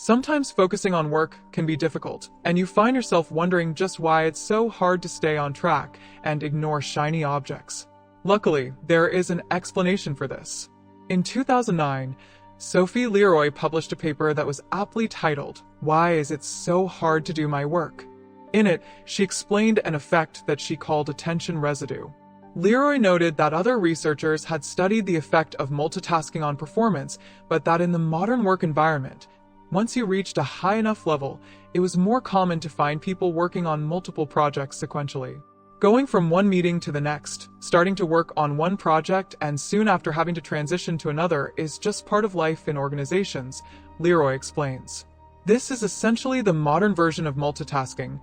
Sometimes focusing on work can be difficult, and you find yourself wondering just why it's so hard to stay on track and ignore shiny objects. Luckily, there is an explanation for this. In 2009, Sophie Leroy published a paper that was aptly titled, "Why is it so hard to do my work?" In it, she explained an effect that she called attention residue. Leroy noted that other researchers had studied the effect of multitasking on performance, but that in the modern work environment, once you reached a high enough level, it was more common to find people working on multiple projects sequentially. Going from one meeting to the next, starting to work on one project and soon after having to transition to another is just part of life in organizations, Leroy explains. This is essentially the modern version of multitasking,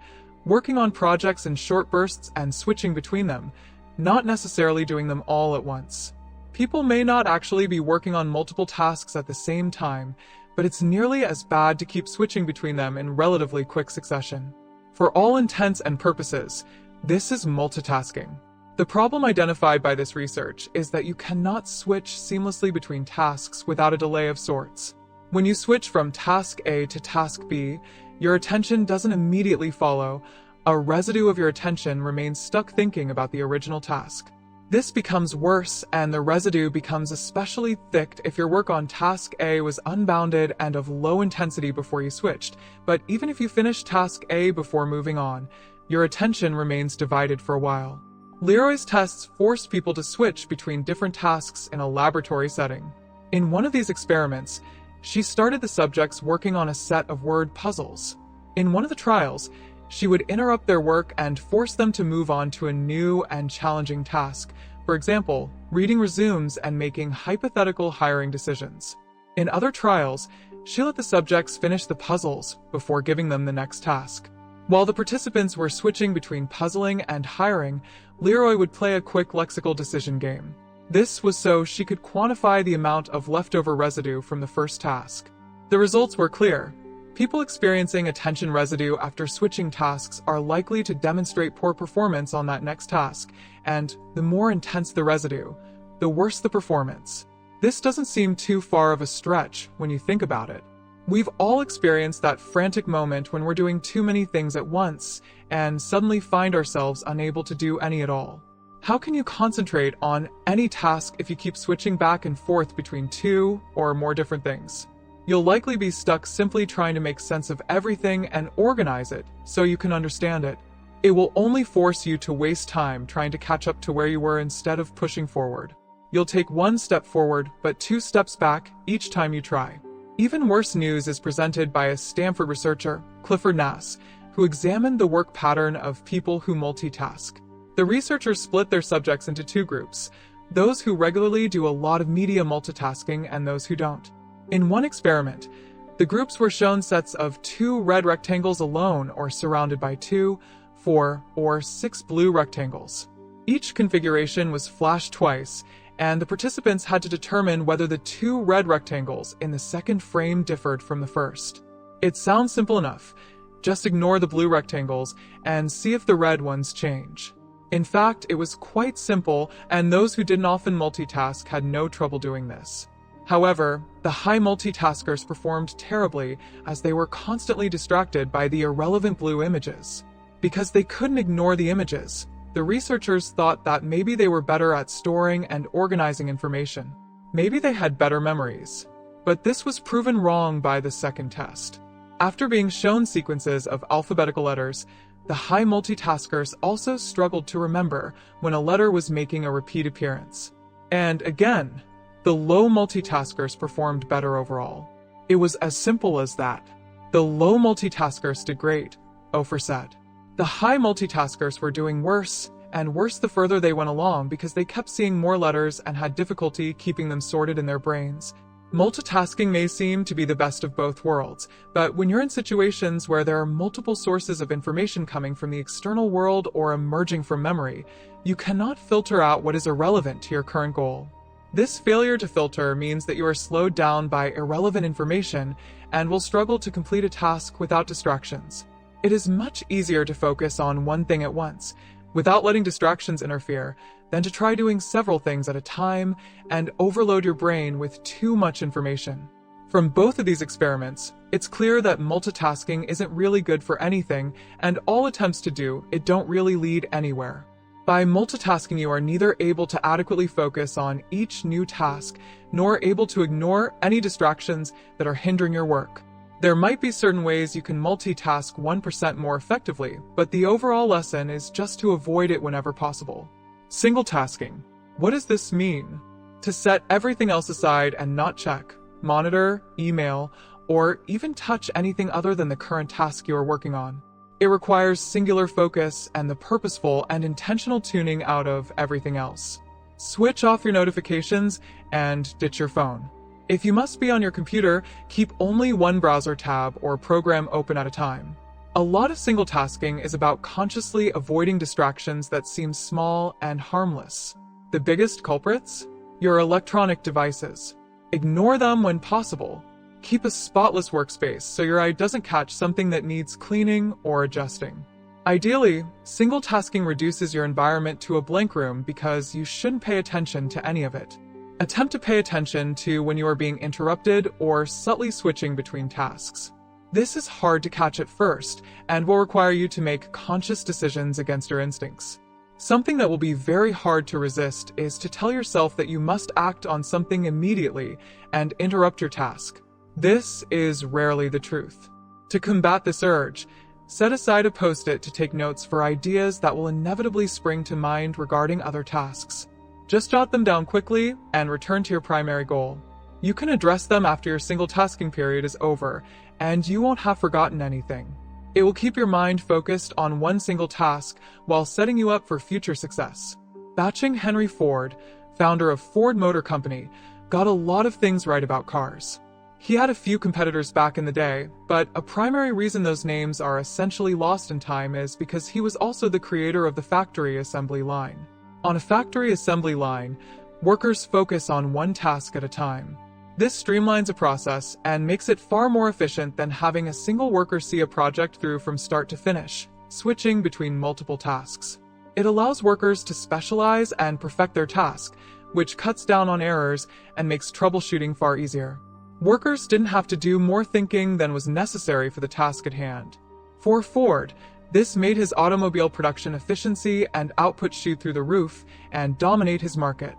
working on projects in short bursts and switching between them, not necessarily doing them all at once. People may not actually be working on multiple tasks at the same time, but it's nearly as bad to keep switching between them in relatively quick succession. For all intents and purposes, this is multitasking. The problem identified by this research is that you cannot switch seamlessly between tasks without a delay of sorts. When you switch from task A to task B, your attention doesn't immediately follow. A residue of your attention remains stuck thinking about the original task. This becomes worse, and the residue becomes especially thick if your work on task A was unbounded and of low intensity before you switched. But even if you finish task A before moving on, your attention remains divided for a while. Leroy's tests forced people to switch between different tasks in a laboratory setting. In one of these experiments, she started the subjects working on a set of word puzzles. In one of the trials, she would interrupt their work and force them to move on to a new and challenging task. For example, reading resumes and making hypothetical hiring decisions. In other trials, she let the subjects finish the puzzles before giving them the next task. While the participants were switching between puzzling and hiring, Leroy would play a quick lexical decision game. This was so she could quantify the amount of leftover residue from the first task. The results were clear. People experiencing attention residue after switching tasks are likely to demonstrate poor performance on that next task, and the more intense the residue, the worse the performance. This doesn't seem too far of a stretch when you think about it. We've all experienced that frantic moment when we're doing too many things at once and suddenly find ourselves unable to do any at all. How can you concentrate on any task if you keep switching back and forth between two or more different things? You'll likely be stuck simply trying to make sense of everything and organize it so you can understand it. It will only force you to waste time trying to catch up to where you were instead of pushing forward. You'll take one step forward, but 2 steps back each time you try. Even worse news is presented by a Stanford researcher, Clifford Nass, who examined the work pattern of people who multitask. The researchers split their subjects into 2 groups, those who regularly do a lot of media multitasking and those who don't. In one experiment, the groups were shown sets of 2 red rectangles alone or surrounded by 2, 4, or 6 blue rectangles. Each configuration was flashed twice, and the participants had to determine whether the 2 red rectangles in the second frame differed from the first. It sounds simple enough. Just ignore the blue rectangles and see if the red ones change. In fact, it was quite simple, and those who didn't often multitask had no trouble doing this. However, the high multitaskers performed terribly as they were constantly distracted by the irrelevant blue images. Because they couldn't ignore the images, the researchers thought that maybe they were better at storing and organizing information. Maybe they had better memories. But this was proven wrong by the second test. After being shown sequences of alphabetical letters, the high multitaskers also struggled to remember when a letter was making a repeat appearance. And again, the low multitaskers performed better overall. It was as simple as that. The low multitaskers did great, Ofer said. The high multitaskers were doing worse, and worse the further they went along because they kept seeing more letters and had difficulty keeping them sorted in their brains. Multitasking may seem to be the best of both worlds, but when you're in situations where there are multiple sources of information coming from the external world or emerging from memory, you cannot filter out what is irrelevant to your current goal. This failure to filter means that you are slowed down by irrelevant information and will struggle to complete a task without distractions. It is much easier to focus on one thing at once, without letting distractions interfere, than to try doing several things at a time and overload your brain with too much information. From both of these experiments, it's clear that multitasking isn't really good for anything, and all attempts to do it don't really lead anywhere. By multitasking, you are neither able to adequately focus on each new task, nor able to ignore any distractions that are hindering your work. There might be certain ways you can multitask 1% more effectively, but the overall lesson is just to avoid it whenever possible. Single tasking. What does this mean? To set everything else aside and not check, monitor, email, or even touch anything other than the current task you are working on. It requires singular focus and the purposeful and intentional tuning out of everything else. Switch off your notifications and ditch your phone. If you must be on your computer, keep only one browser tab or program open at a time. A lot of single tasking is about consciously avoiding distractions that seem small and harmless. The biggest culprits? Your electronic devices. Ignore them when possible. Keep a spotless workspace so your eye doesn't catch something that needs cleaning or adjusting. Ideally, single tasking reduces your environment to a blank room because you shouldn't pay attention to any of it. Attempt to pay attention to when you are being interrupted or subtly switching between tasks. This is hard to catch at first and will require you to make conscious decisions against your instincts. Something that will be very hard to resist is to tell yourself that you must act on something immediately and interrupt your task. This is rarely the truth. To combat this urge, set aside a post-it to take notes for ideas that will inevitably spring to mind regarding other tasks. Just jot them down quickly and return to your primary goal. You can address them after your single tasking period is over, and you won't have forgotten anything. It will keep your mind focused on one single task while setting you up for future success. Batching Henry Ford, founder of Ford Motor Company, got a lot of things right about cars. He had a few competitors back in the day, but a primary reason those names are essentially lost in time is because he was also the creator of the factory assembly line. On a factory assembly line, workers focus on one task at a time. This streamlines a process and makes it far more efficient than having a single worker see a project through from start to finish, switching between multiple tasks. It allows workers to specialize and perfect their task, which cuts down on errors and makes troubleshooting far easier. Workers didn't have to do more thinking than was necessary for the task at hand. For Ford, this made his automobile production efficiency and output shoot through the roof and dominate his market.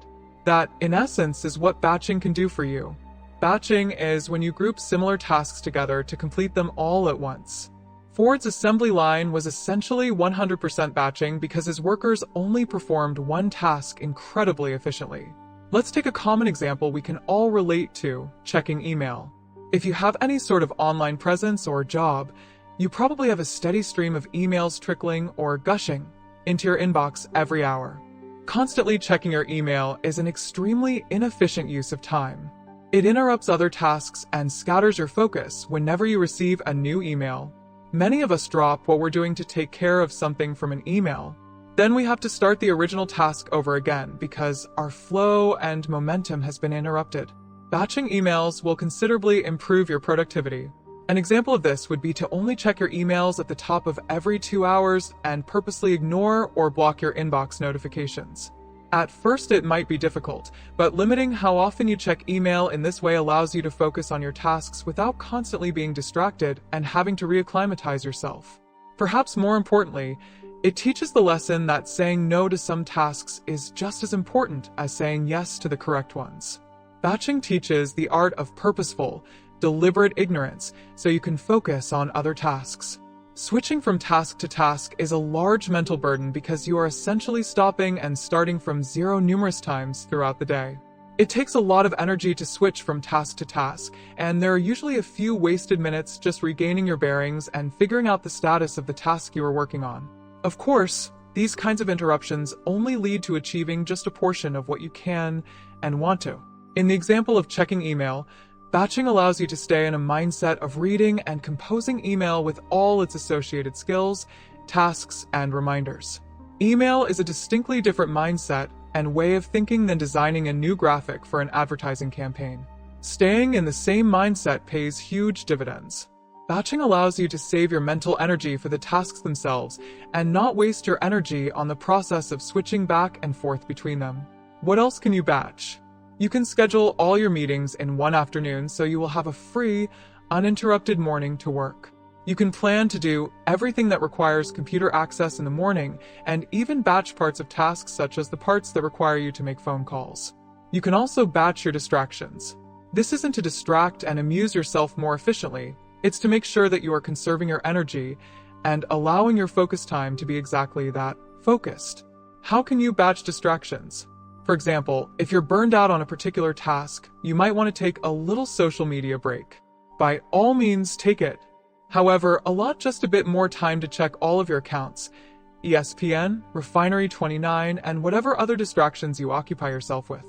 That, in essence, is what batching can do for you. Batching is when you group similar tasks together to complete them all at once. Ford's assembly line was essentially 100% batching because his workers only performed one task incredibly efficiently. Let's take a common example we can all relate to: checking email. If you have any sort of online presence or job, you probably have a steady stream of emails trickling or gushing into your inbox every hour. Constantly checking your email is an extremely inefficient use of time. It interrupts other tasks and scatters your focus whenever you receive a new email. Many of us drop what we're doing to take care of something from an email. Then we have to start the original task over again because our flow and momentum has been interrupted. Batching emails will considerably improve your productivity. An example of this would be to only check your emails at the top of every 2 hours and purposely ignore or block your inbox notifications. At first it might be difficult, but limiting how often you check email in this way allows you to focus on your tasks without constantly being distracted and having to reacclimatize yourself. Perhaps more importantly, it teaches the lesson that saying no to some tasks is just as important as saying yes to the correct ones. Batching teaches the art of purposeful, deliberate ignorance so you can focus on other tasks. Switching from task to task is a large mental burden because you are essentially stopping and starting from zero numerous times throughout the day. It takes a lot of energy to switch from task to task, and there are usually a few wasted minutes just regaining your bearings and figuring out the status of the task you are working on. Of course, these kinds of interruptions only lead to achieving just a portion of what you can and want to. In the example of checking email, batching allows you to stay in a mindset of reading and composing email with all its associated skills, tasks, and reminders. Email is a distinctly different mindset and way of thinking than designing a new graphic for an advertising campaign. Staying in the same mindset pays huge dividends. Batching allows you to save your mental energy for the tasks themselves and not waste your energy on the process of switching back and forth between them. What else can you batch? You can schedule all your meetings in one afternoon so you will have a free, uninterrupted morning to work. You can plan to do everything that requires computer access in the morning and even batch parts of tasks such as the parts that require you to make phone calls. You can also batch your distractions. This isn't to distract and amuse yourself more efficiently, it's to make sure that you are conserving your energy and allowing your focus time to be exactly that, focused. How can you batch distractions? For example, if you're burned out on a particular task, you might want to take a little social media break. By all means, take it. However, allot just a bit more time to check all of your accounts, ESPN, Refinery29, and whatever other distractions you occupy yourself with.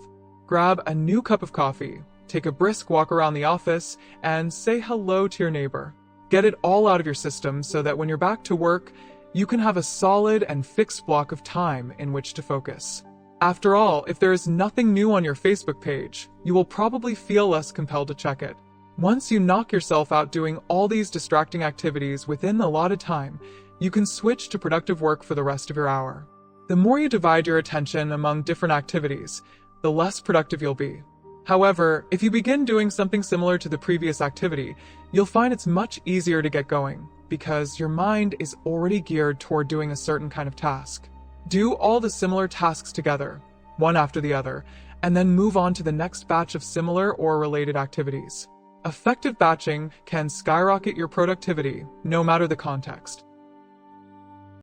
Grab a new cup of coffee, take a brisk walk around the office, and say hello to your neighbor. Get it all out of your system so that when you're back to work, you can have a solid and fixed block of time in which to focus. After all, if there is nothing new on your Facebook page, you will probably feel less compelled to check it. Once you knock yourself out doing all these distracting activities within the allotted time, you can switch to productive work for the rest of your hour. The more you divide your attention among different activities, the less productive you'll be. However, if you begin doing something similar to the previous activity, you'll find it's much easier to get going, because your mind is already geared toward doing a certain kind of task. Do all the similar tasks together, one after the other, and then move on to the next batch of similar or related activities. Effective batching can skyrocket your productivity, no matter the context.